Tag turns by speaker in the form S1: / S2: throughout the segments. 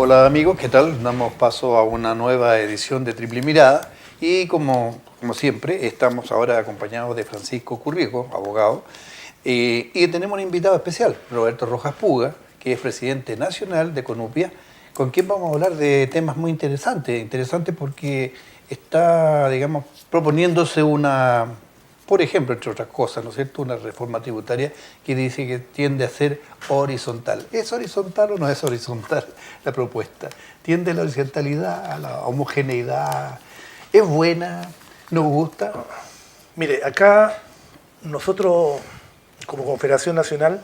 S1: Hola amigos, ¿qué tal? Damos paso a una nueva edición de Triple Mirada y como siempre estamos ahora acompañados de Francisco Currico, abogado, y tenemos un invitado especial, Roberto Rojas Puga, que es presidente nacional de Conupia, con quien vamos a hablar de temas muy interesantes porque está, digamos, proponiéndose por ejemplo, entre otras cosas, ¿no es cierto?, una reforma tributaria que dice que tiende a ser horizontal. ¿Es horizontal o no es horizontal la propuesta? ¿Tiende a la horizontalidad, a la homogeneidad? ¿Es buena? ¿Nos gusta?
S2: Mire, acá nosotros, como Confederación Nacional,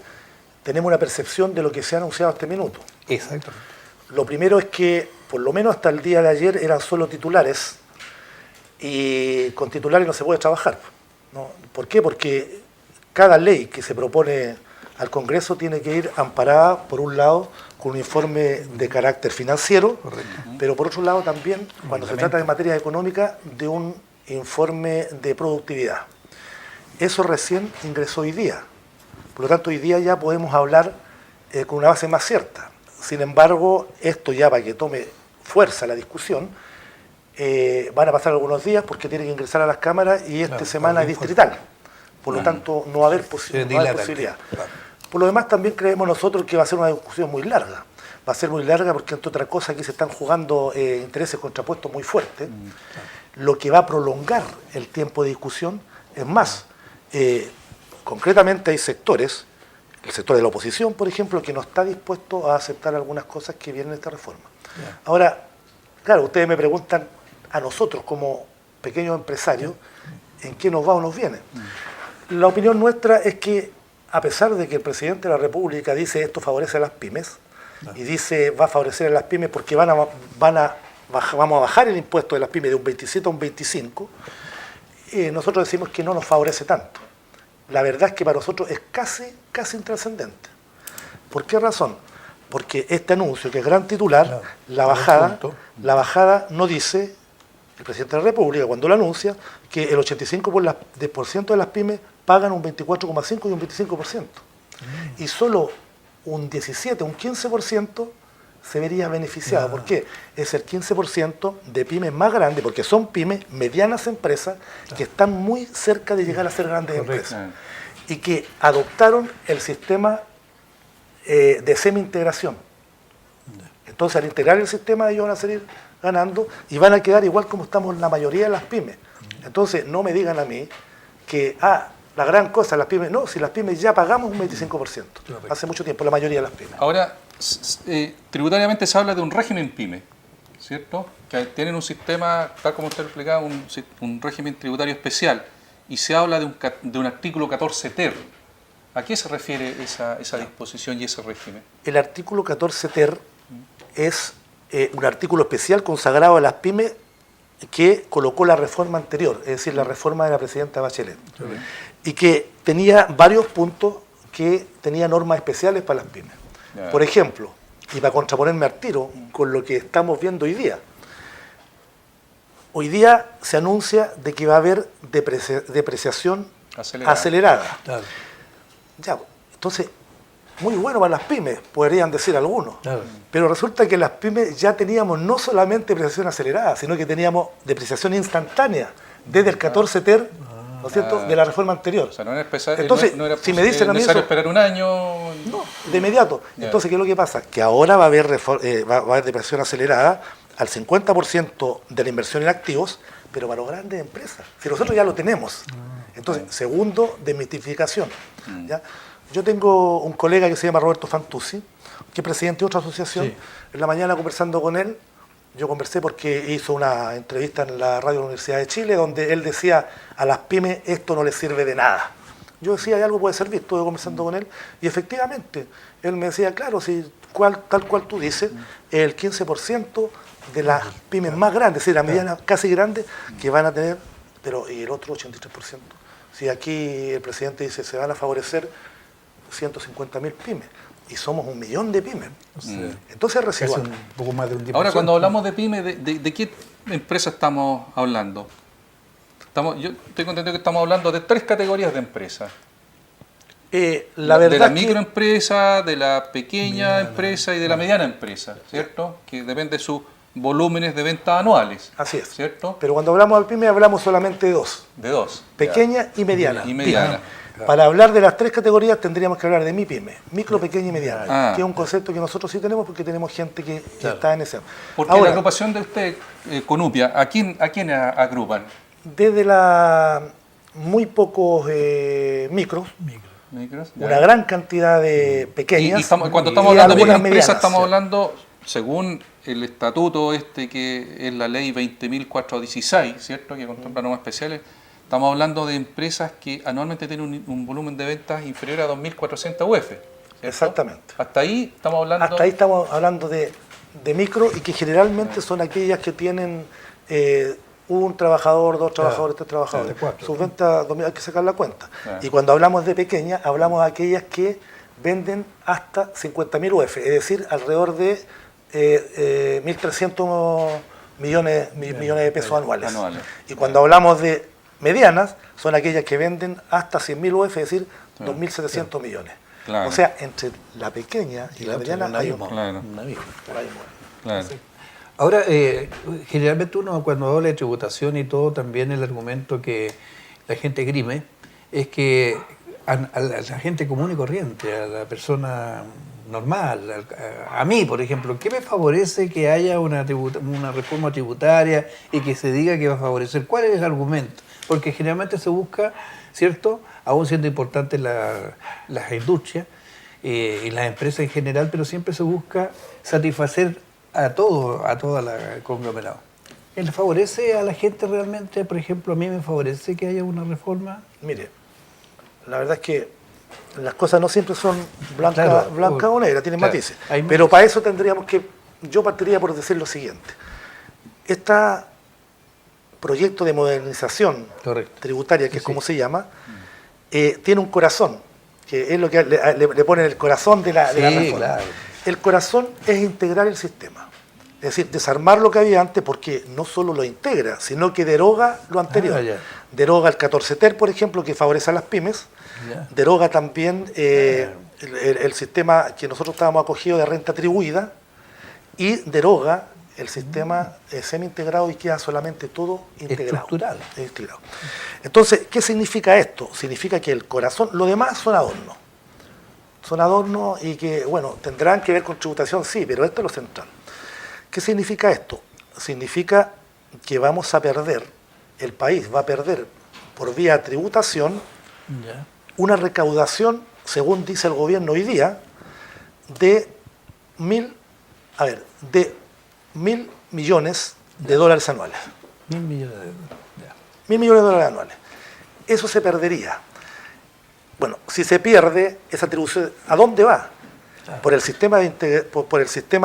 S2: tenemos una percepción de lo que se ha anunciado hasta este minuto.
S1: Exactamente.
S2: Lo primero es que, por lo menos hasta el día de ayer, eran solo titulares, y con titulares no se puede trabajar, ¿no? ¿Por qué? Porque cada ley que se propone al Congreso tiene que ir amparada, por un lado, con un informe de carácter financiero, pero por otro lado también, cuando se trata de materia económica, de un informe de productividad. Eso recién ingresó hoy día. Por lo tanto, hoy día ya podemos hablar con una base más cierta. Sin embargo, esto ya para que tome fuerza la discusión, van a pasar algunos días porque tiene que ingresar a las cámaras y esta semana es distrital. Por lo tanto, no va a haber posibilidad. Por lo demás, también creemos nosotros que va a ser una discusión muy larga. Va a ser muy larga porque, entre otras cosas, aquí se están jugando intereses contrapuestos muy fuertes, lo que va a prolongar el tiempo de discusión. Es más, concretamente hay sectores, el sector de la oposición, por ejemplo, que no está dispuesto a aceptar algunas cosas que vienen en esta reforma. Ahora, claro, ustedes me preguntan a nosotros como pequeños empresarios en qué nos va o nos viene. La opinión nuestra es que, a pesar de que el presidente de la República dice esto favorece a las pymes, y dice va a favorecer a las pymes porque vamos a bajar el impuesto de las pymes de un 27 a un 25, nosotros decimos que no nos favorece tanto. La verdad es que para nosotros es casi intrascendente. ¿Por qué razón? Porque este anuncio, que es gran titular, la bajada no dice, el presidente de la República cuando lo anuncia, que el 85% de las pymes pagan un 24,5% y un 25%. Y solo un 17, un 15% se vería beneficiado. ¿Por qué? Es el 15% de pymes más grandes, porque son pymes, medianas empresas, que están muy cerca de llegar a ser grandes empresas. Y que adoptaron el sistema de semi-integración. Entonces, al integrar el sistema, ellos van a seguir ganando y van a quedar igual como estamos la mayoría de las pymes. Entonces, no me digan a mí que, la gran cosa, las pymes, no, si las pymes ya pagamos un 25%, hace mucho tiempo, la mayoría de las pymes.
S3: Ahora, tributariamente se habla de un régimen pyme, ¿cierto? Que tienen un sistema, tal como usted explicaba, un régimen tributario especial, y se habla de un artículo 14 ter. ¿A qué se refiere esa disposición y ese régimen?
S2: El artículo 14 ter es un artículo especial consagrado a las pymes que colocó la reforma anterior, es decir, la reforma de la presidenta Bachelet, y que tenía varios puntos que tenía normas especiales para las pymes. Por ejemplo, y para contraponerme al tiro con lo que estamos viendo hoy día se anuncia de que va a haber depreciación acelerada. Ya, entonces, muy bueno para las pymes, podrían decir algunos. Pero resulta que las pymes ya teníamos no solamente depreciación acelerada, sino que teníamos depreciación instantánea desde el 14 ter, ¿no es cierto?, de la reforma anterior.
S3: O sea, no era
S2: Entonces, si me dicen a mí eso,
S3: esperar un año.
S2: No, de inmediato. Entonces, ¿qué es lo que pasa? Que ahora va a haber depreciación acelerada al 50% de la inversión en activos, pero para las grandes empresas. Si nosotros ya lo tenemos. Entonces, segundo, desmitificación. ¿Ya? Yo tengo un colega que se llama Roberto Fantuzzi, que es presidente de otra asociación. En la mañana, conversando con él, yo conversé porque hizo una entrevista en la radio de la Universidad de Chile, donde él decía, a las pymes esto no les sirve de nada. Yo decía, hay algo puede servir, estuve conversando con él, y efectivamente, él me decía, claro, si tal cual tú dices, el 15% de las pymes más grandes, es decir, las medianas casi grandes, que van a tener, pero y el otro 83%. Si aquí el presidente dice, se van a favorecer 150.000 pymes, y somos 1 millón de pymes. Entonces es residual.
S1: Un poco más de un 10%.
S3: Ahora, cuando hablamos de pymes, ¿de qué empresa estamos hablando? Yo estoy contento que estamos hablando de 3 categorías de empresas.
S2: La
S3: de
S2: verdad
S3: la
S2: que-
S3: microempresa, de la pequeña empresa y de la mediana empresa, ¿cierto? Que depende de sus volúmenes de ventas anuales.
S2: Así es.
S3: ¿Cierto?
S2: Pero cuando hablamos de pyme hablamos solamente de dos,
S3: De dos.
S2: pequeña y mediana.
S3: Y mediana.
S2: Pyme. Para hablar de las tres categorías tendríamos que hablar de mi pyme, micro, pequeña y mediana,
S3: Ah.
S2: que es un concepto que nosotros sí tenemos porque tenemos gente que está en ese.
S3: Porque
S2: Ahora,
S3: la agrupación de usted, Conupia, ¿a quién agrupan?
S2: desde muy pocos micros,
S3: ¿Micros? Ya.
S2: una gran cantidad de pequeñas.
S3: Cuando
S2: y
S3: estamos hablando de
S2: algunas
S3: microempresas,
S2: medianas.
S3: estamos hablando, según el estatuto que es la ley 20.416, ¿cierto? Que contempla normas especiales, estamos hablando de empresas que anualmente tienen un volumen de ventas inferior a 2.400 UF. ¿cierto?
S2: Exactamente.
S3: Hasta ahí estamos hablando...
S2: Hasta ahí estamos hablando de micro y que generalmente son aquellas que tienen un trabajador, dos trabajadores, tres trabajadores.
S1: cuatro,
S2: Sus ventas, hay que sacar la cuenta.
S3: Claro.
S2: Y cuando hablamos de pequeñas, hablamos de aquellas que venden hasta 50.000 UF, es decir, alrededor de 1.300 millones de pesos anuales. Y cuando hablamos de medianas, son aquellas que venden hasta 100.000 UF, es decir, 2.700 millones.
S3: Claro.
S2: O sea, entre la pequeña y la mediana hay un
S3: Claro. Claro.
S1: Ahora, generalmente uno cuando habla de tributación y todo, también el argumento que la gente grime es que a la gente común y corriente, a la persona normal, a mí, por ejemplo, ¿qué me favorece que haya una reforma tributaria y que se diga que va a favorecer? ¿Cuál es el argumento? Porque generalmente se busca, ¿cierto?, aún siendo importantes las industrias y las empresas en general, pero siempre se busca satisfacer a toda la conglomerado. ¿Le favorece a la gente realmente? Por ejemplo, a mí me favorece que haya una reforma.
S2: Mire, la verdad es que las cosas no siempre son
S1: Claro,
S2: blanca o negra, tienen
S1: claro,
S2: matices.
S1: hay
S2: Pero
S1: matices.
S2: para eso tendríamos que, yo partiría por decir lo siguiente. Este proyecto de modernización
S1: Correcto.
S2: tributaria, que es
S1: Sí.
S2: como se llama, tiene un corazón, que es lo que le ponen el corazón de la
S1: Sí,
S2: reforma.
S1: claro.
S2: El corazón es integrar el sistema. Es decir, desarmar lo que había antes, porque no solo lo integra, sino que deroga lo anterior.
S1: Ya.
S2: Deroga el 14 ter, por ejemplo, que favorece a las pymes.
S1: Ya.
S2: Deroga también el sistema que nosotros estábamos acogidos de renta atribuida. Y deroga el sistema semi-integrado y queda solamente todo integrado.
S1: Estructural.
S2: Integrado. Entonces, ¿qué significa esto? Significa que el corazón, lo demás son adornos. Son adornos y que, bueno, tendrán que ver con tributación, sí, pero esto es lo central. ¿Qué significa esto? Significa que vamos a perder, el país va a perder por vía tributación
S1: Ya.
S2: una recaudación, según dice el gobierno hoy día, de 1.000 millones de dólares anuales.
S1: 1.000 millones de euros. Ya.
S2: 1.000 millones de dólares anuales. Eso se perdería. Bueno, si se pierde esa atribución, ¿a dónde va? Por el sistema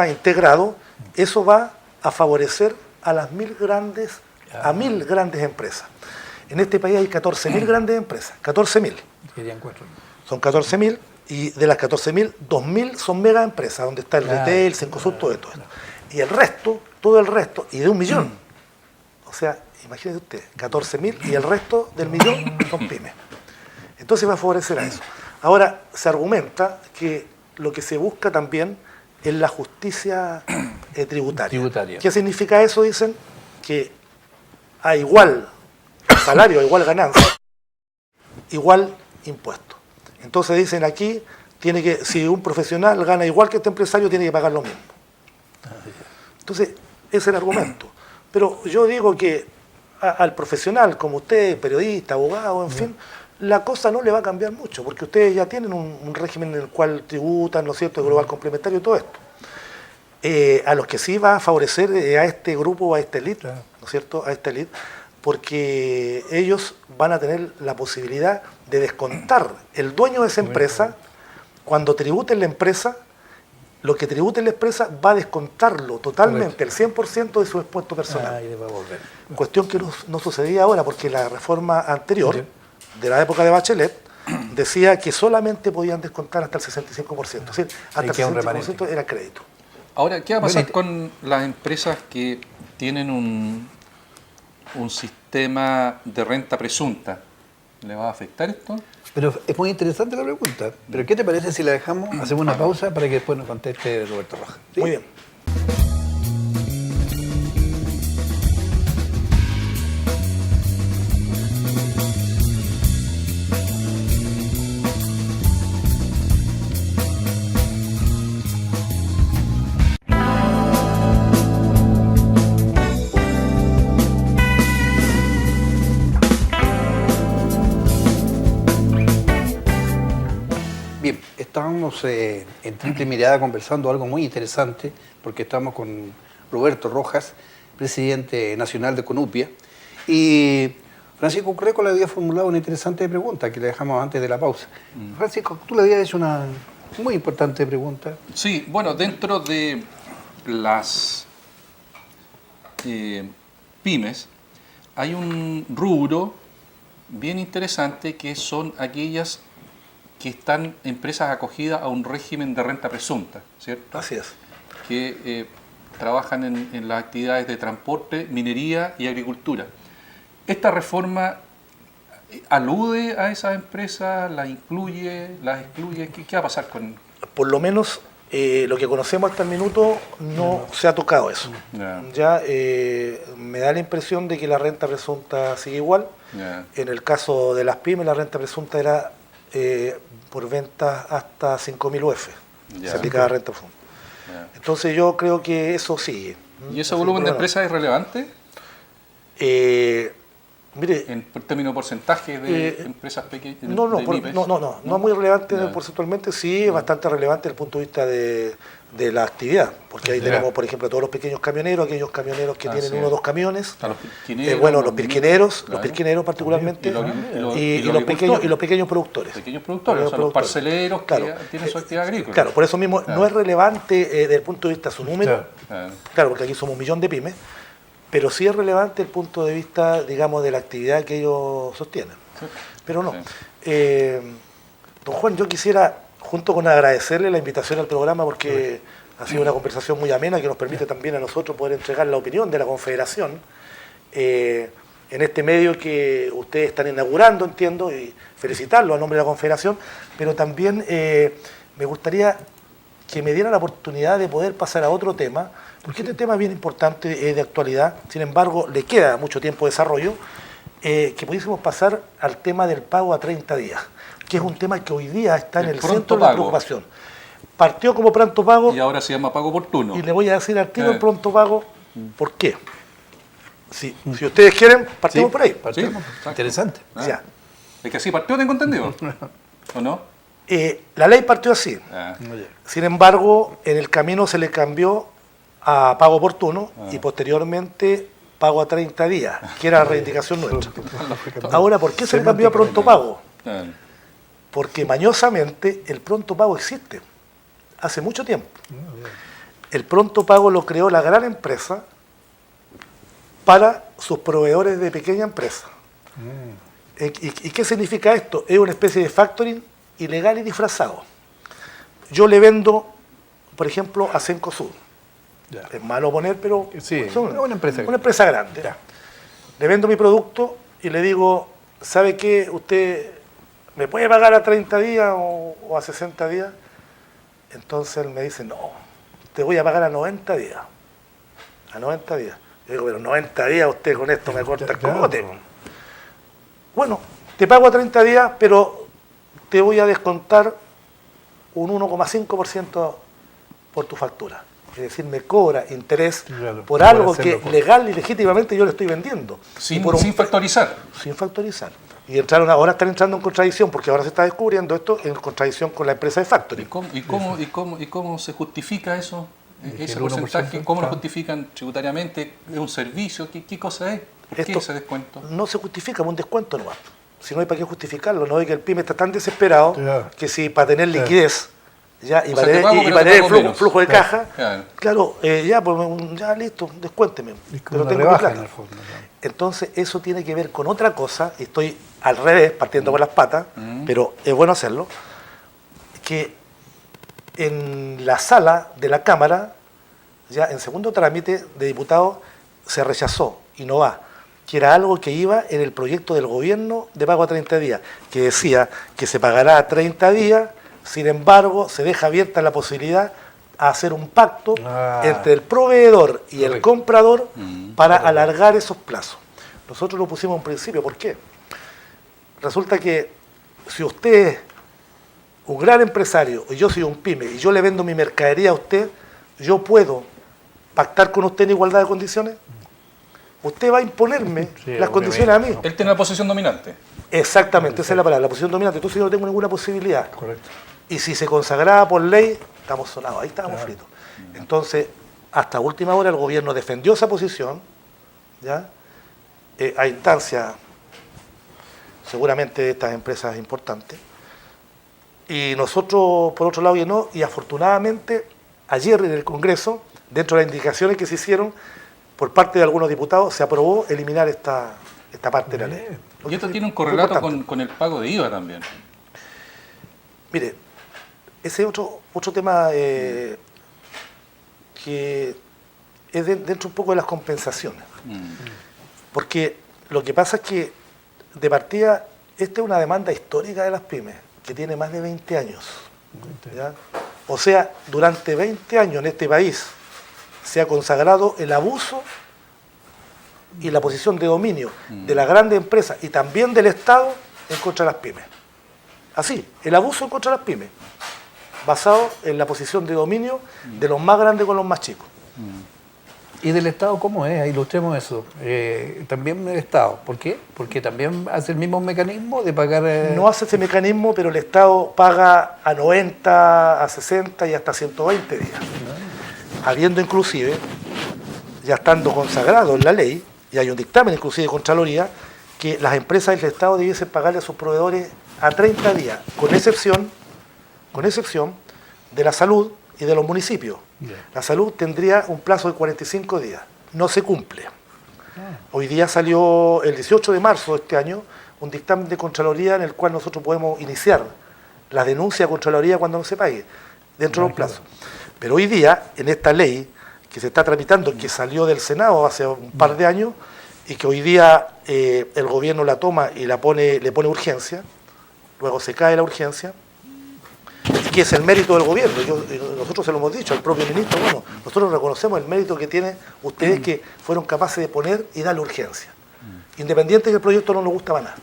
S2: integrado, eso va a favorecer a las 1.000 grandes empresas. En este país hay 14.000 grandes empresas, 14.000.
S1: Serían 4.000.
S2: Son 14.000 y de las 14.000, 2.000 son mega empresas, donde está el
S1: Claro,
S2: retail, Cencosud, todo esto. Y el resto, todo el resto, y de 1 millón. O sea, imagínese usted, 14.000 y el resto del millón son pymes. Entonces va a favorecer a eso. Ahora, se argumenta que lo que se busca también es la justicia tributaria. ¿Qué significa eso? Dicen que a igual salario, a igual ganancia, igual impuesto. Entonces dicen aquí, si un profesional gana igual que este empresario, tiene que pagar lo mismo. Entonces, ese es el argumento. Pero yo digo que al profesional, como usted, periodista, abogado, en fin, la cosa no le va a cambiar mucho, porque ustedes ya tienen un régimen en el cual tributan, ¿no es cierto?, el global complementario y todo esto. A los que sí va a favorecer a este grupo, a esta élite, ¿no es cierto?, a esta élite, porque ellos van a tener la posibilidad de descontar el dueño de esa empresa, cuando tributen la empresa, lo que tribute la empresa va a descontarlo totalmente, el 100% de su impuesto personal.
S1: Y va a volver.
S2: Cuestión que no sucedía ahora, porque la reforma anterior, de la época de Bachelet, decía que solamente podían descontar hasta el 65%. Es decir, hasta el 65% era crédito.
S3: Ahora, ¿qué va a pasar con las empresas que tienen un sistema de renta presunta? ¿Le va a afectar esto?
S1: Pero es muy interesante la pregunta. ¿Pero qué te parece si la dejamos? Hacemos una pausa para que después nos conteste Roberto Rojas. ¿Sí?
S2: Muy bien.
S1: Bien, estábamos en Triple Mirada conversando algo muy interesante, porque estamos con Roberto Rojas, presidente nacional de Conupia, y Francisco Curreco le había formulado una interesante pregunta que le dejamos antes de la pausa. Francisco, tú le habías hecho una muy importante pregunta.
S3: Sí, bueno, dentro de las pymes hay un rubro bien interesante que son aquellas que están empresas acogidas a un régimen de renta presunta, ¿cierto?
S2: Así es.
S3: Que trabajan en las actividades de transporte, minería y agricultura. ¿Esta reforma alude a esas empresas, las incluye, las excluye? ¿Qué va a pasar con...?
S2: Por lo menos lo que conocemos hasta el minuto no se ha tocado eso.
S3: Ya.
S2: Ya me da la impresión de que la renta presunta sigue igual.
S3: Ya.
S2: En el caso de las pymes, la renta presunta era por ventas hasta 5.000 UF.
S3: Ya.
S2: Se aplicaba renta presunta.
S3: Ya.
S2: Entonces yo creo que eso sigue.
S3: ¿Y ese
S2: Así
S3: volumen de
S2: que,
S3: empresas es relevante
S2: mire,
S3: en términos porcentajes de empresas pequeñas?
S2: no es muy relevante
S3: Ya.
S2: porcentualmente, sí es bastante relevante desde el punto de vista de la actividad, porque ahí
S3: Ya.
S2: tenemos, por ejemplo, todos los pequeños camioneros, aquellos camioneros que tienen
S3: sí.
S2: uno o dos camiones,
S3: Están los pirquineros,
S2: bueno, los
S3: los
S2: pirquineros
S3: claro.
S2: particularmente,
S3: Y los
S2: y los pequeños productores.
S3: pequeños productores, o sea, los parceleros que
S2: Claro.
S3: tienen su actividad agrícola.
S2: Claro, por eso mismo
S3: Claro.
S2: no es relevante desde el punto de vista de su número,
S3: Claro.
S2: claro, porque aquí somos 1 millón de pymes, pero sí es relevante el punto de vista, digamos, de la actividad que ellos sostienen.
S3: Sí.
S2: Pero no.
S3: Sí.
S2: Don Juan, yo quisiera, junto con agradecerle la invitación al programa, porque ha sido una conversación muy amena que nos permite también a nosotros poder entregar la opinión de la Confederación en este medio que ustedes están inaugurando, entiendo, y felicitarlo a nombre de la Confederación, pero también me gustaría que me diera la oportunidad de poder pasar a otro tema, porque este tema es bien importante, es de actualidad, sin embargo, le queda mucho tiempo de desarrollo, que pudiésemos pasar al tema del pago a 30 días, que es un tema que hoy día está en el
S3: pronto
S2: centro de la
S3: pago.
S2: preocupación. Partió como pronto pago
S3: Y ahora se llama pago oportuno.
S2: y le voy a decir al tiro el
S3: Eh.
S2: pronto pago, ¿por qué? Si ustedes quieren, partimos
S1: Sí,
S2: por ahí.
S1: partimos.
S3: exacto.
S1: Interesante.
S3: Ah.
S2: Ya.
S3: Es que así partió, tengo entendido. ¿O no?
S2: La ley partió así.
S3: Ah.
S1: Oye,
S2: Sin embargo, en el camino se le cambió a pago oportuno y posteriormente pago a 30 días, que era la reivindicación nuestra. Ahora, ¿por qué se le cambió a pronto pago?
S3: Ah.
S2: Porque mañosamente el pronto pago existe, hace mucho tiempo. El pronto pago lo creó la gran empresa para sus proveedores de pequeña empresa. ¿Y qué significa esto? Es una especie de factoring ilegal y disfrazado. Yo le vendo, por ejemplo, a Cencosud.
S1: ya.
S2: Es malo poner, pero
S1: Sí,
S2: es
S1: una empresa
S2: una empresa grande.
S1: Ya.
S2: Le vendo mi producto y le digo, ¿sabe qué? ¿Usted me puede pagar a 30 días o a 60 días? Entonces él me dice, no, te voy a pagar a 90 días. A 90 días. Yo digo, pero 90 días usted con esto me corta el
S1: Claro.
S2: cogote. Bueno, te pago a 30 días, pero te voy a descontar un 1,5% por tu factura. Es decir, me cobra interés
S1: Claro,
S2: por
S1: por
S2: algo
S1: hacerlo
S2: que
S1: por-
S2: legal y legítimamente yo le estoy vendiendo. Y
S3: Sin,
S2: por un-
S3: sin factorizar.
S2: sin factorizar. Y ahora están entrando en contradicción, porque ahora se está descubriendo esto en contradicción con la empresa de
S3: ¿Y
S2: factoring.
S3: cómo se justifica eso? Ese
S1: El 1%,
S3: porcentaje, ¿cómo lo
S1: claro.
S3: justifican tributariamente? ¿Es un servicio? ¿Qué cosa es? ¿Por qué
S2: Esto
S3: ese descuento?
S2: no se justifica, es un descuento nomás. Si no hay para qué justificarlo, no hay que el pyme está tan desesperado
S1: Claro.
S2: que si para tener
S1: Claro.
S2: liquidez ya, y
S3: O
S2: para
S3: sea, te
S2: tener,
S3: pago,
S2: y
S3: pero
S2: para
S3: te
S2: tener
S3: pago
S2: flujo,
S3: menos.
S2: flujo de
S1: Claro.
S2: caja,
S3: Claro.
S2: ya listo, descuénteme.
S1: Es como
S2: Pero
S1: una
S2: tengo mi
S1: rebaja
S2: plata.
S1: en el fondo. ¿no?
S2: Entonces, eso tiene que ver con otra cosa, y estoy al revés, partiendo por las patas, pero es bueno hacerlo, que en la sala de la Cámara, ya en segundo trámite de diputados, se rechazó y no va que era algo que iba en el proyecto del gobierno de pago a 30 días, que decía que se pagará a 30 días, sin embargo, se deja abierta la posibilidad a hacer un pacto entre el proveedor y el comprador para alargar esos plazos. Nosotros lo pusimos en principio, ¿por qué? Resulta que si usted es un gran empresario y yo soy un pyme y yo le vendo mi mercadería a usted, yo puedo pactar con usted en igualdad de condiciones. Usted va a imponerme las condiciones a mí.
S3: Él tiene la posición dominante.
S2: Exactamente, esa es la palabra, la posición dominante. Entonces yo no tengo ninguna posibilidad.
S1: Correcto.
S2: Y si se consagraba por ley, estamos sonados, ahí estábamos fritos. Entonces, hasta última hora el gobierno defendió esa posición, ¿ya? A instancia, seguramente, de estas empresas importantes. Y nosotros, por otro lado, no, y afortunadamente, ayer en el Congreso, dentro de las indicaciones que se hicieron por parte de algunos diputados, se aprobó eliminar esta parte de la ley.
S3: Y esto tiene un correlato con el pago de IVA también.
S2: Mire, ese es otro tema que es dentro un poco de las compensaciones. Porque lo que pasa es que, de partida, esta es una demanda histórica de las pymes, que tiene más de 20 años. ¿Ya? O sea, durante 20 años en este país se ha consagrado el abuso y la posición de dominio de las grandes empresas y también del Estado en contra de las pymes. Así, el abuso en contra de las pymes, basado en la posición de dominio de los más grandes con los más chicos.
S1: ¿Y del Estado cómo es? Ilustremos eso. También el Estado. ¿Por qué? Porque también hace el mismo mecanismo de pagar...
S2: No hace ese mecanismo, pero el Estado paga a 90, a 60 y hasta 120 días. Habiendo inclusive, ya estando consagrado en la ley, y hay un dictamen inclusive de Contraloría, que las empresas del Estado debiesen pagarle a sus proveedores a 30 días, con excepción de la salud y de los municipios. La salud tendría un plazo de 45 días. No se cumple. Hoy día salió, el 18 de marzo de este año, un dictamen de Contraloría en el cual nosotros podemos iniciar la denuncia a Contraloría cuando no se pague, dentro de los plazos. Pero hoy día, en esta ley que se está tramitando, que salió del Senado hace un par de años, y que hoy día el gobierno la toma y le pone urgencia, luego se cae la urgencia, que es el mérito del gobierno. Nosotros se lo hemos dicho al propio ministro, bueno, nosotros reconocemos el mérito que tienen ustedes que fueron capaces de poner y darle urgencia, independiente de que el proyecto no nos gustaba nada.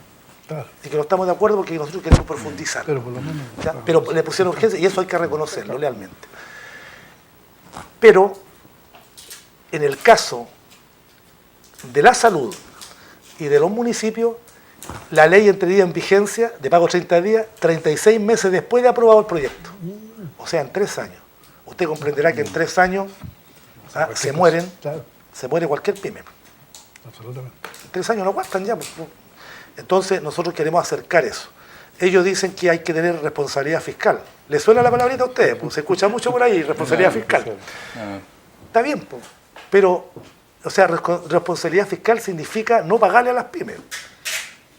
S2: Claro. Y que no estamos de acuerdo porque nosotros queremos profundizar.
S1: Pero por lo menos,
S2: pero le pusieron urgencia y eso hay que reconocerlo lealmente. Pero en el caso de la salud y de los municipios, la ley entraría en vigencia de pago 30 días, 36 meses después de aprobado el proyecto. O sea, en 3 años. Usted comprenderá que en 3 años se muere cualquier pyme.
S1: Absolutamente.
S2: En 3 años no aguantan ya. Entonces nosotros queremos acercar eso. Ellos dicen que hay que tener responsabilidad fiscal. ¿Les suena la palabrita a ustedes? Pues se escucha mucho por ahí, responsabilidad fiscal. Está bien, pues. Pero, o sea, responsabilidad fiscal significa no pagarle a las pymes.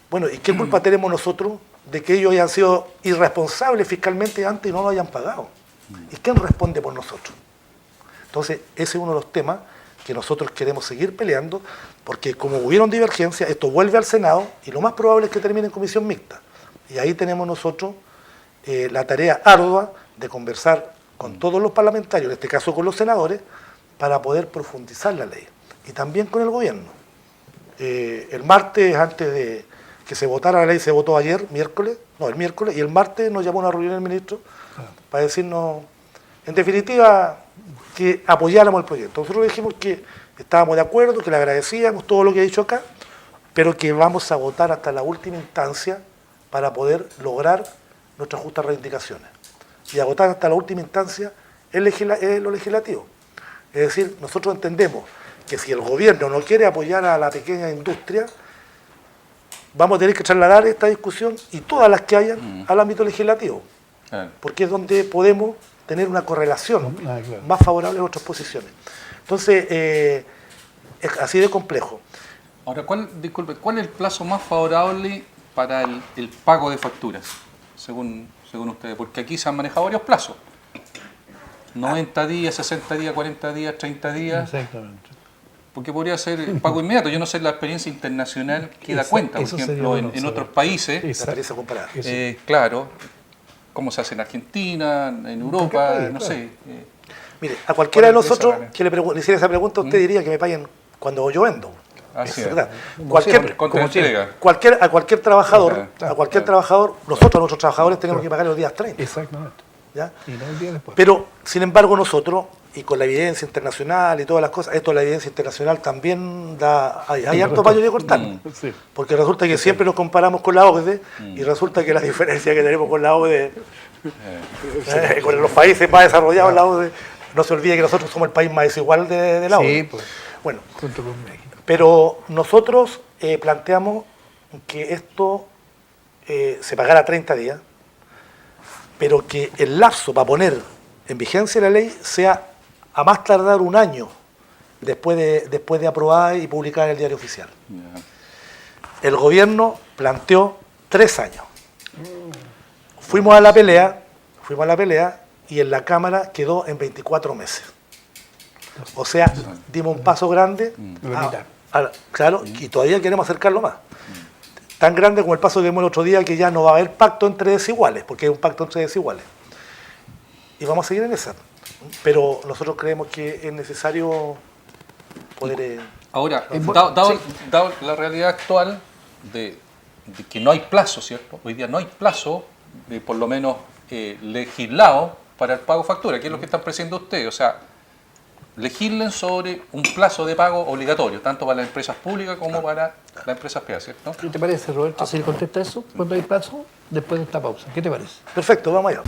S2: Bueno, ¿y qué culpa tenemos nosotros de que ellos hayan sido irresponsables fiscalmente antes y no lo hayan pagado? ¿Y quién responde por nosotros? Entonces, ese es uno de los temas que nosotros queremos seguir peleando, porque como hubieron divergencias, esto vuelve al Senado y lo más probable es que termine en comisión mixta. Y ahí tenemos nosotros la tarea ardua de conversar con todos los parlamentarios, en este caso con los senadores, para poder profundizar la ley. Y también con el gobierno. El martes, antes de que se votara la ley, se votó ayer, el miércoles, y el martes nos llamó a una reunión el ministro para decirnos, en definitiva, que apoyáramos el proyecto. Nosotros dijimos que estábamos de acuerdo, que le agradecíamos todo lo que ha dicho acá, pero que vamos a votar hasta la última instancia para poder lograr nuestras justas reivindicaciones. Y agotar hasta la última instancia es lo legislativo. Es decir, nosotros entendemos que si el gobierno no quiere apoyar a la pequeña industria, vamos a tener que trasladar esta discusión y todas las que hayan al ámbito legislativo. Porque es donde podemos tener una correlación más favorable a nuestras posiciones. Entonces, es así de complejo.
S3: Ahora, ¿cuál es el plazo más favorable para el pago de facturas, según ustedes? Porque aquí se han manejado varios plazos. 90 días, 60 días, 40 días, 30 días.
S1: Exactamente.
S3: Porque podría ser pago inmediato. Yo no sé la experiencia internacional que da
S4: Eso-
S3: cuenta. Por
S4: eso sería
S3: ejemplo,
S4: bueno
S3: en
S4: saber.
S3: otros países,
S2: La experiencia comparada.
S4: Eso.
S3: claro, cómo se hace en Argentina, en Europa,
S4: país,
S3: no
S4: claro.
S3: sé.
S2: Mire, a cualquiera de
S3: ¿Cuál es esa
S2: nosotros
S3: manera?
S2: que le hiciera esa pregunta, usted diría que me paguen cuando yo vendo.
S3: Así
S2: Es
S3: es.
S2: verdad.
S1: Como
S2: Cualquier,
S1: siempre.
S3: Contra entrega.
S2: a cualquier trabajador,
S3: Claro,
S2: a cualquier
S3: claro.
S2: trabajador, nosotros a nuestros trabajadores tenemos que pagar los días 30.
S4: Exactamente.
S2: ¿Ya?
S4: Y no el día después.
S2: Pero, sin embargo, nosotros, y con la evidencia internacional y todas las cosas, esto la evidencia internacional también da, hay harto paño de cortar.
S4: Sí.
S2: Porque resulta que siempre nos comparamos con la OCDE y resulta que la diferencia que tenemos con la OCDE, con los países más desarrollados, la OCDE, no se olvide que nosotros somos el país más desigual de la OCDE.
S1: Sí, pues.
S2: Bueno,
S4: Junto con México.
S2: pero nosotros planteamos que esto se pagara 30 días, pero que el lapso para poner en vigencia la ley sea a más tardar un año después de aprobada y publicada en el diario oficial.
S3: Ya.
S2: El gobierno planteó 3 años. Fuimos a la pelea y en la Cámara quedó en 24 meses. O sea, dimos un paso grande,
S4: La mitad.
S2: claro, y todavía queremos acercarlo más. Tan grande como el paso que dimos el otro día, que ya no va a haber pacto entre desiguales, porque es un pacto entre desiguales. Y vamos a seguir en esa. Pero nosotros creemos que es necesario poder...
S3: Ahora,
S4: bueno,
S3: dado la realidad actual de que no hay plazo, ¿cierto? Hoy día no hay plazo, por lo menos legislado, para el pago de factura, que es lo que están presionando ustedes. O sea, legislen sobre un plazo de pago obligatorio, tanto para las empresas públicas como para las empresas privadas, ¿cierto?
S4: ¿Qué te parece, Roberto, si le contesta eso cuando hay plazo después de esta pausa? ¿Qué te parece?
S2: Perfecto, vamos allá.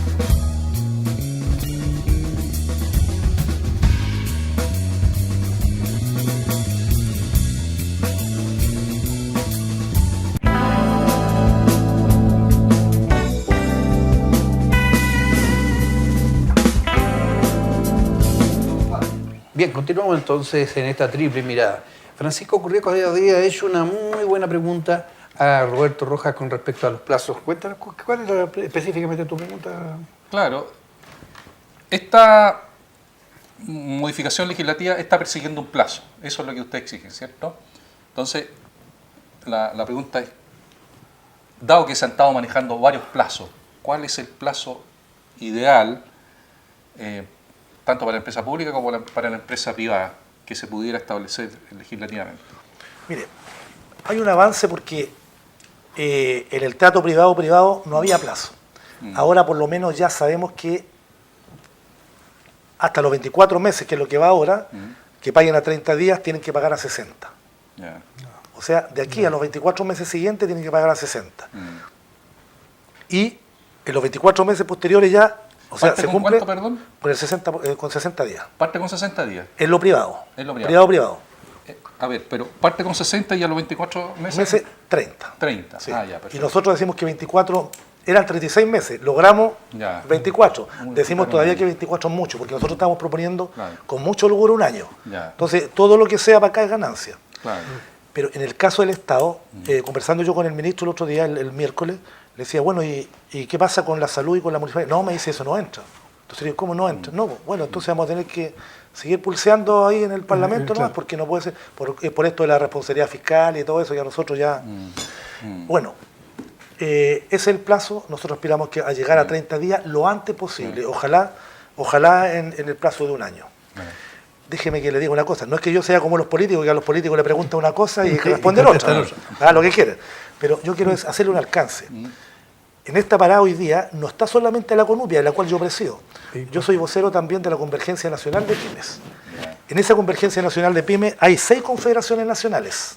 S1: Bien, continuamos entonces en esta triple mirada. Francisco Currico había hecho una muy buena pregunta a Roberto Rojas con respecto a los plazos. Cuéntanos, ¿cuál era específicamente tu pregunta?
S3: Claro, esta modificación legislativa está persiguiendo un plazo. Eso es lo que usted exige, ¿cierto? Entonces, la pregunta es, dado que se han estado manejando varios plazos, ¿cuál es el plazo ideal, tanto para la empresa pública como para la empresa privada, que se pudiera establecer legislativamente?
S2: Mire, hay un avance porque en el trato privado no había plazo. Ahora por lo menos ya sabemos que hasta los 24 meses, que es lo que va ahora, que paguen a 30 días, tienen que pagar a 60.
S3: Ya.
S2: O sea, de aquí a los 24 meses siguientes tienen que pagar a 60. Y en los 24 meses posteriores ya, o sea,
S3: ¿Parte
S2: se
S3: con
S2: cumple
S3: cuánto, perdón?
S2: con, el 60, con 60 días.
S3: Parte con 60 días.
S2: En lo privado.
S3: En lo privado.
S2: Privado.
S3: A ver, pero parte con 60 y a los 24 meses.
S2: Meses 30.
S3: 30.
S2: Sí.
S3: Ah, ya,
S2: Y
S3: perfecto.
S2: nosotros decimos que 24 eran 36 meses, logramos
S3: Ya.
S2: 24.
S3: Muy
S2: Decimos
S3: claro.
S2: todavía que 24 es mucho, porque nosotros estamos proponiendo
S3: Claro.
S2: con mucho logro un año.
S3: Ya.
S2: Entonces, todo lo que sea para acá es ganancia.
S3: Claro.
S2: Pero en el caso del Estado, conversando yo con el ministro el otro día, el miércoles, le decía, bueno, ¿y qué pasa con la salud y con la municipalidad? No, me dice, eso no entra. Entonces, digo, ¿cómo no entra? No, bueno, entonces vamos a tener que seguir pulseando ahí en el Parlamento,
S4: claro.
S2: ¿no? Porque no puede ser, por esto de la responsabilidad fiscal y todo eso, ya nosotros ya... Bueno, ese es el plazo, nosotros aspiramos a llegar a 30 días lo antes posible, ojalá en el plazo de un año. Déjeme que le diga una cosa, no es que yo sea como los políticos, que a los políticos le preguntan una cosa y responden otra, lo que quieren, pero yo quiero hacerle un alcance. En esta parada hoy día no está solamente la CONUPIA, de la cual yo presido. Yo soy vocero también de la Convergencia Nacional de Pymes. En esa Convergencia Nacional de Pymes hay 6 confederaciones nacionales,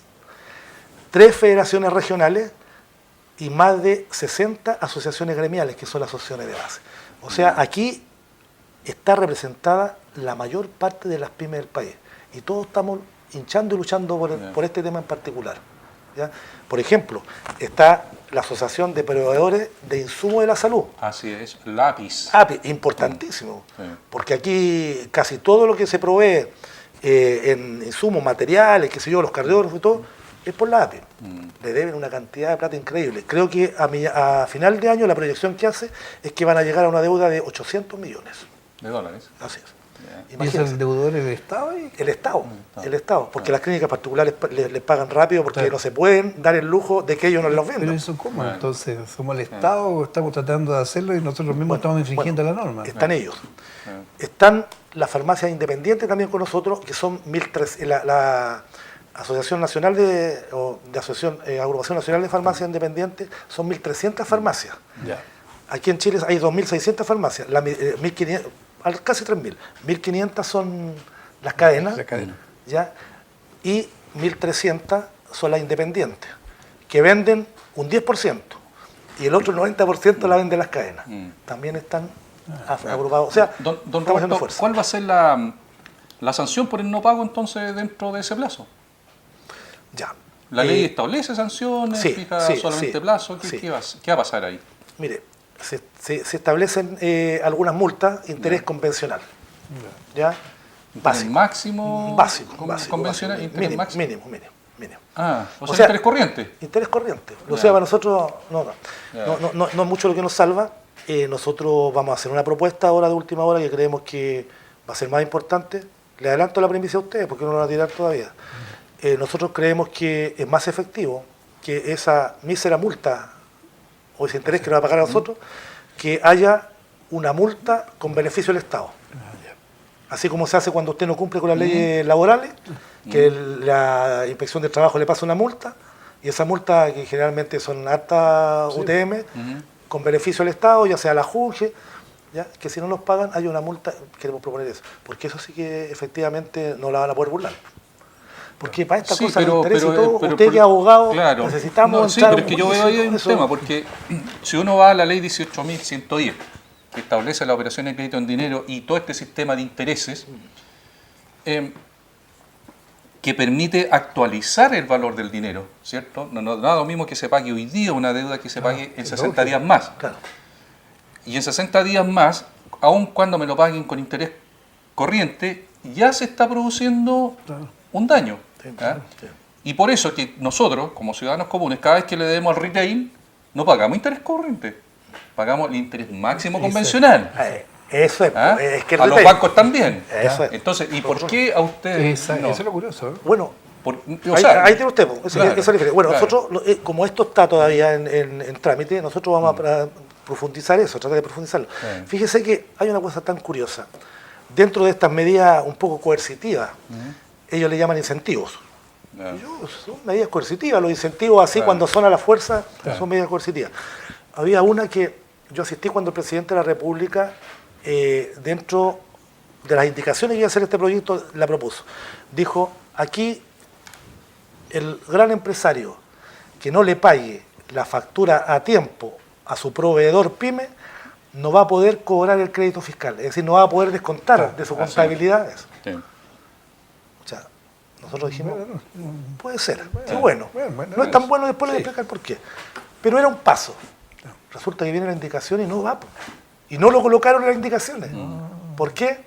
S2: 3 federaciones regionales y más de 60 asociaciones gremiales, que son las asociaciones de base. O sea, aquí está representada la mayor parte de las pymes del país. Y todos estamos hinchando y luchando por este tema en particular. ¿Ya? Por ejemplo, está la Asociación de Proveedores de Insumos de la Salud.
S3: Así es, lápiz.
S2: API, importantísimo,
S3: Sí.
S2: porque aquí casi todo lo que se provee en insumos, materiales, qué sé yo, los cardiólogos y todo, es por la API. Le deben una cantidad de plata increíble. Creo que a final de año la proyección que hace es que van a llegar a una deuda de 800 millones.
S3: De dólares.
S2: Así es.
S4: ¿Y es
S2: Imagínense.
S4: el deudor del Estado?
S2: El Estado, porque las clínicas particulares les pagan rápido porque
S4: Claro.
S2: no se pueden dar el lujo de que ellos no los
S4: Pero
S2: vendan.
S4: eso cómo,
S3: Bueno.
S4: entonces, ¿somos el Estado o estamos tratando de hacerlo y nosotros mismos estamos infringiendo la norma?
S2: Están ellos. Están las farmacias independientes también con nosotros, que son 1.300, la Asociación Nacional Agrupación Nacional de Farmacias Independientes, son 1.300 farmacias.
S4: Ya.
S2: Aquí en Chile hay 2.600 farmacias, 1.500, casi 3.000. 1.500 son las cadenas,
S4: La cadena.
S2: ¿ya? Y 1.300 son las independientes, que venden un 10% y el otro 90% la venden las cadenas. También están agrupados. O sea,
S3: Don
S2: estamos haciendo
S3: Roberto,
S2: fuerza.
S3: ¿cuál va a ser la sanción por el no pago entonces dentro de ese plazo?
S2: Ya.
S3: ¿La ley establece sanciones,
S2: sí,
S3: fija
S2: sí,
S3: solamente
S2: sí,
S3: plazo?
S2: sí.
S3: ¿Qué va a pasar ahí?
S2: Mire, se establecen algunas multas, interés convencional. ¿Ya?
S3: ¿Interés máximo?
S2: Básico.
S3: ¿Convencional?
S2: Básico.
S3: ¿Interés máximo?
S2: Mínimo.
S3: Ah,
S2: O
S3: o sea,
S2: sea,
S3: interés corriente.
S2: Interés corriente. O
S3: Ya.
S2: sea, para nosotros
S3: Ya.
S2: no es mucho lo que nos salva. Nosotros vamos a hacer una propuesta ahora de última hora que creemos que va a ser más importante. Le adelanto la primicia a ustedes porque no lo van a tirar todavía. Nosotros creemos que es más efectivo que esa mísera multa o ese interés que nos va a pagar a nosotros, que haya una multa con beneficio del Estado. Así como se hace cuando usted no cumple con las leyes laborales, que la Inspección del Trabajo le pasa una multa, y esa multa, que generalmente son hartas UTM, con beneficio del Estado, ya sea la JUGE, ¿ya? Que si no nos pagan hay una multa, queremos proponer eso, porque eso sí que efectivamente no la van a poder burlar. Porque para esta
S3: Sí,
S2: cosa nos interesa y todo, usted que es abogado,
S3: claro.
S2: necesitamos
S3: No, sí,
S2: entrar
S3: pero es que yo veo ahí un
S2: eso.
S3: tema, porque si uno va a la ley 18.110, que establece la operación de crédito en dinero y todo este sistema de intereses, que permite actualizar el valor del dinero, ¿cierto? No da lo mismo que se pague hoy día una deuda que se pague en 60 días más.
S2: Claro.
S3: Y en 60 días más, aun cuando me lo paguen con interés corriente, ya se está produciendo un daño. ¿Ah?
S2: Sí.
S3: Y por eso que nosotros, como ciudadanos comunes, cada vez que le debemos al retail, no pagamos interés corriente, pagamos el interés máximo convencional.
S2: Eso es,
S3: ¿Ah?
S2: es que el
S3: a los
S2: retail.
S3: bancos también.
S2: Eso es.
S3: Entonces, ¿y por qué a ustedes no?
S4: Eso es lo curioso, ¿eh?
S2: Bueno,
S3: O
S2: ahí,
S3: sea,
S2: ahí tiene usted, eso
S3: claro,
S2: es diferente. Bueno,
S3: claro.
S2: nosotros, como esto está todavía en trámite, nosotros vamos a profundizar eso, tratar de profundizarlo. Fíjese que hay una cosa tan curiosa. Dentro de estas medidas un poco coercitivas, ellos le llaman incentivos.
S3: Ya.
S2: Son medidas coercitivas, los incentivos así
S3: Claro.
S2: cuando son a la fuerza
S4: Claro.
S2: son medidas coercitivas. Había una que yo asistí cuando el presidente de la República, dentro de las indicaciones que iba a hacer este proyecto, la propuso. Dijo, aquí el gran empresario que no le pague la factura a tiempo a su proveedor PYME no va a poder cobrar el crédito fiscal, es decir, no va a poder descontar
S4: Claro.
S2: de su
S3: Así es.
S2: contabilidad eso.
S3: Sí.
S2: O sea, nosotros dijimos, puede ser, qué
S4: Bueno,
S2: bueno.
S4: bueno,
S2: No es tan bueno, después le
S4: sí.
S2: voy a explicar por qué. Pero era un paso. Resulta que viene la indicación y no va. Y no lo colocaron en las indicaciones. ¿Por qué?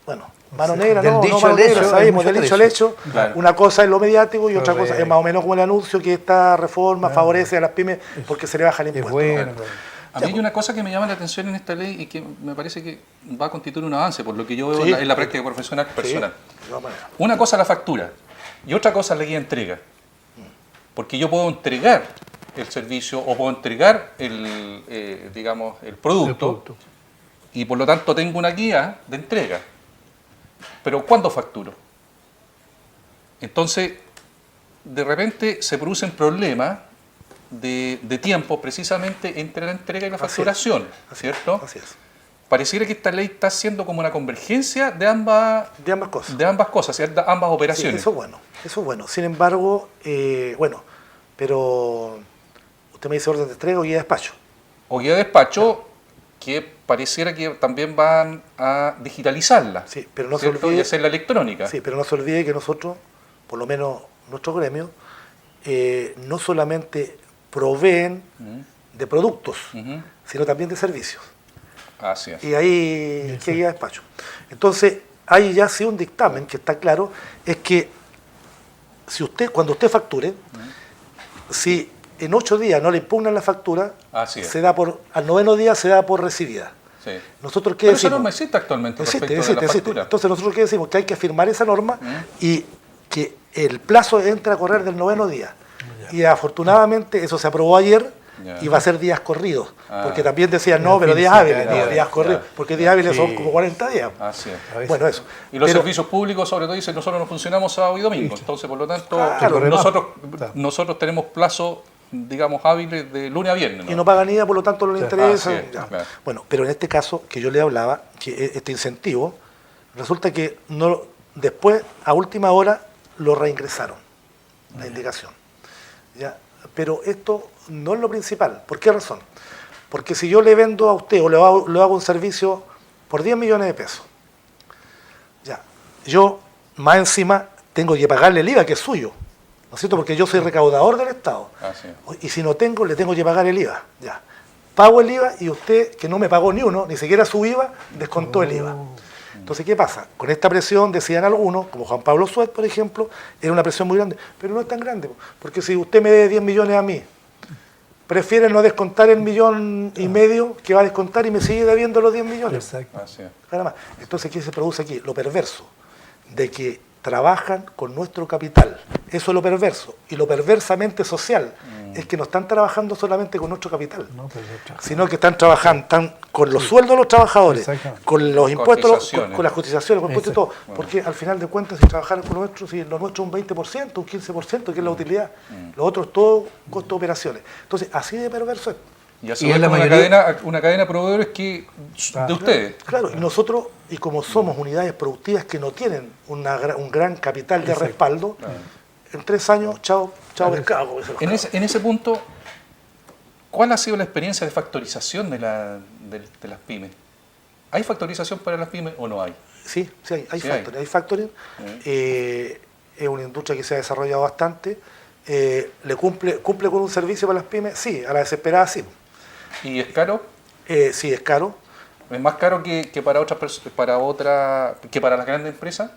S2: Bueno, mano negra,
S4: del
S2: no,
S4: dicho
S2: no mano
S4: al
S2: negra,
S4: hecho, hay
S2: sabemos,
S4: mucho
S2: del dicho al
S4: trecho.
S2: hecho.
S3: Claro.
S2: Una cosa es lo mediático y otra cosa
S4: Correcto.
S2: es más o menos como el anuncio que esta reforma favorece a las pymes porque se le baja el
S4: Es
S2: impuesto.
S4: bueno.
S2: ¿no?
S3: A mí hay una cosa que me llama la atención en esta ley y que me parece que va a constituir un avance, por lo que yo veo
S2: Sí.
S3: en la práctica profesional personal.
S2: Sí, de todas maneras.
S3: Una cosa es la factura y otra cosa es la guía de entrega. Porque yo puedo entregar el servicio o puedo entregar digamos, el producto,
S4: El producto.
S3: y por lo tanto tengo una guía de entrega. Pero ¿cuándo facturo? Entonces, de repente se producen problemas de tiempo precisamente entre la entrega y la
S2: Así es.
S3: facturación, ¿cierto?
S2: Así es.
S3: Pareciera que esta ley está haciendo como una convergencia de ambas
S2: De ambas cosas.
S3: cosas, ¿cierto? Ambas
S2: Sí,
S3: operaciones.
S2: eso es bueno, eso es bueno. Sin embargo, bueno, pero usted me dice orden de entrega o guía de despacho.
S3: O guía de despacho que pareciera que también van a digitalizarla,
S2: Sí, pero no se
S3: ¿cierto?
S2: olvide-
S3: Y hacerla electrónica.
S2: Sí, pero no se olvide que nosotros, por lo menos nuestro gremio, no solamente proveen de productos,
S3: Ujú.
S2: sino también de servicios.
S3: Así es.
S2: Y ahí que guía de despacho. Entonces, hay ya sí un dictamen que está claro, es que si usted, cuando usted facture, si en 8 días no le impugnan la factura,
S3: Así es.
S2: se da al 9º día se da por recibida.
S3: Sí.
S2: Nosotros qué
S3: Pero esa
S2: decimos.
S3: norma existe actualmente respecto de la
S2: Existe.
S3: factura.
S2: Entonces nosotros qué decimos, que hay que firmar esa norma y que el plazo entra a correr del 9º día. Y afortunadamente eso se aprobó ayer
S3: Ya.
S2: y va a ser días corridos.
S3: Ah.
S2: Porque también decían, no,
S1: El
S2: pero
S1: fin de
S2: días
S1: semana,
S2: hábiles, no,
S3: ya,
S2: días corridos.
S3: ya.
S2: Porque días hábiles son
S1: Sí.
S2: como 40 días.
S3: Así es.
S1: A veces.
S2: Bueno, eso.
S3: Y los
S2: Pero-
S3: servicios públicos, sobre todo, dicen, nosotros no funcionamos sábado y domingo. Entonces, por lo tanto,
S2: Claro,
S3: nosotros tenemos plazo, digamos, hábiles de lunes a viernes.
S2: y no pagan IVA, por lo tanto no le interesa.
S3: Así es,
S2: Ya.
S3: claro.
S2: Bueno, pero en este caso que yo le hablaba, que este incentivo, resulta que no, después, a última hora, lo reingresaron, la indicación. ¿Ya? Pero esto no es lo principal. ¿Por qué razón? Porque si yo le vendo a usted o le hago un servicio por 10 millones de pesos, ya, yo más encima tengo que pagarle el IVA, que es suyo, ¿no es cierto? Porque yo soy recaudador del Estado.
S3: Así es.
S2: Y si no tengo, le tengo que pagar el IVA. Ya. Pago el IVA y usted, que no me pagó ni uno, ni siquiera su IVA, descontó el IVA. Entonces, ¿qué pasa? Con esta presión, decían algunos, como Juan Pablo Suet, por ejemplo, era una presión muy grande. Pero no es tan grande, porque si usted me debe 10 millones a mí, prefiere no descontar el 1,5 millones que va a descontar y me sigue debiendo los 10 millones.
S1: Exacto.
S3: Así es.
S2: Nada más. Entonces, ¿qué se produce aquí? Lo perverso, de que trabajan con nuestro capital. Eso es lo perverso. Y lo perversamente social es que no están trabajando solamente con nuestro capital,
S1: No, pero es otra.
S2: sino que están trabajando con los sueldos de los trabajadores,
S1: Exactamente.
S2: con los impuestos,
S3: cotizaciones.
S2: con las cotizaciones, con impuestos y todo. Porque al final de cuentas, si trabajaran con lo nuestro, si lo nuestro es un 20%, un 15%, que es la utilidad, lo otro es todo costo de operaciones. Entonces, así de perverso es.
S3: Y a su
S1: Y
S3: vez
S1: en la
S3: como
S1: mayoría-
S3: una cadena de proveedores que de ustedes.
S2: Claro, y nosotros, y como somos unidades productivas que no tienen un gran capital de respaldo, en 3 años, chao pescado. como dicen los cabros.
S3: En ese punto, ¿cuál ha sido la experiencia de factorización de las pymes? ¿Hay factorización para las pymes o no hay?
S2: Sí, hay
S3: Sí
S2: factoring. Hay factoring. Es una industria que se ha desarrollado bastante. ¿Le cumple con un servicio para las pymes? Sí, a la desesperada sí.
S3: ¿Y es caro?
S2: Sí, es caro.
S3: ¿Es más caro que para que para las grandes empresas?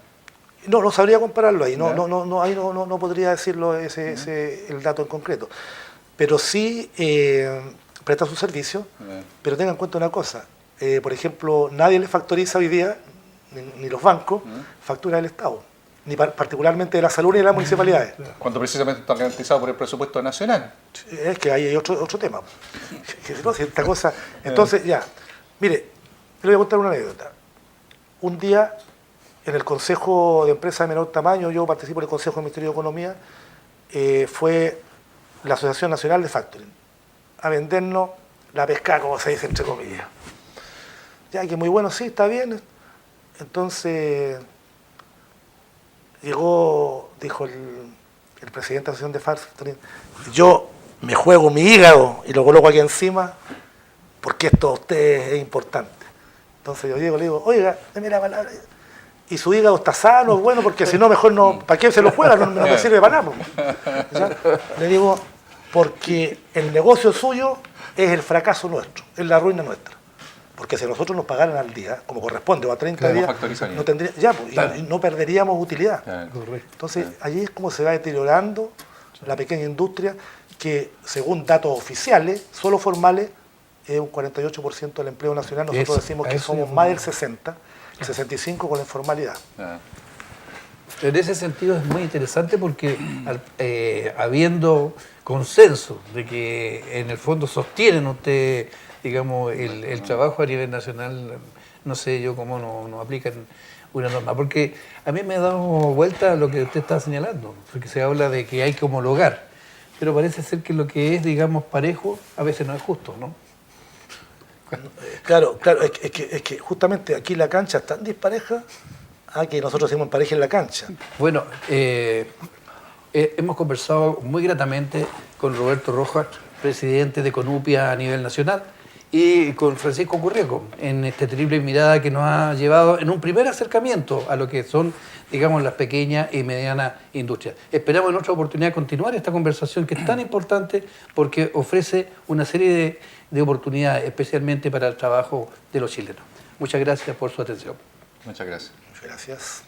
S2: No sabría compararlo ahí.
S3: Ya.
S2: Ahí no podría decirlo el dato en concreto. Pero sí presta su servicio.
S3: Ya.
S2: Pero tengan en cuenta una cosa. Por ejemplo, nadie le factoriza hoy día, ni los bancos, factura del Estado. Ni particularmente de la salud ni de las municipalidades.
S3: Cuando precisamente está garantizado por el presupuesto nacional.
S2: Es que ahí hay otro tema. Si esta cosa. Entonces, ya. Mire, le voy a contar una anécdota. Un día, en el Consejo de Empresas de Menor Tamaño, yo participo en el Consejo del Ministerio de Economía, fue la Asociación Nacional de Factoring a vendernos la pesca, como se dice entre comillas. Ya, que muy bueno, sí, está bien. Entonces, dijo el presidente de la Asociación de Factoring, yo me juego mi hígado y lo coloco aquí encima porque esto a usted es importante. Entonces yo le digo, oiga, deme la palabra. Y su hígado está sano, es bueno, porque si no, mejor no, ¿para qué se lo juega? No me sirve para nada. ¿Ya? Le digo, porque el negocio suyo es el fracaso nuestro, es la ruina nuestra. Porque si nosotros nos pagaran al día, como corresponde, o a 30
S3: Claro,
S2: días,
S3: factorizaría.
S2: no tendría, ya, pues, y no perderíamos utilidad.
S3: Claro.
S1: Correcto.
S2: Entonces, allí es como se va deteriorando la pequeña industria, que según datos oficiales, solo formales, es un 48% del empleo nacional. Nosotros
S1: Eso,
S2: decimos
S1: a
S2: que
S1: eso
S2: somos
S1: yo-
S2: más del 60%, el 65% con la informalidad.
S3: Ya.
S4: En ese sentido es muy interesante porque habiendo consenso de que en el fondo sostienen usted, digamos, el trabajo a nivel nacional, no sé yo cómo no aplican una norma, porque a mí me ha dado vuelta lo que usted está señalando, porque se habla de que hay que homologar, pero parece ser que lo que es, digamos, parejo, a veces no es justo, ¿no?
S2: Claro, es que justamente aquí la cancha es tan dispareja que nosotros decimos pareja en la cancha.
S4: Bueno, hemos conversado muy gratamente con Roberto Rojas, presidente de Conupia a nivel nacional, y con Francisco Currieco, en esta triple mirada que nos ha llevado en un primer acercamiento a lo que son, digamos, las pequeñas y medianas industrias. Esperamos en otra oportunidad continuar esta conversación que es tan importante porque ofrece una serie de oportunidades, especialmente para el trabajo de los chilenos. Muchas gracias por su atención.
S3: Muchas gracias.
S2: Gracias.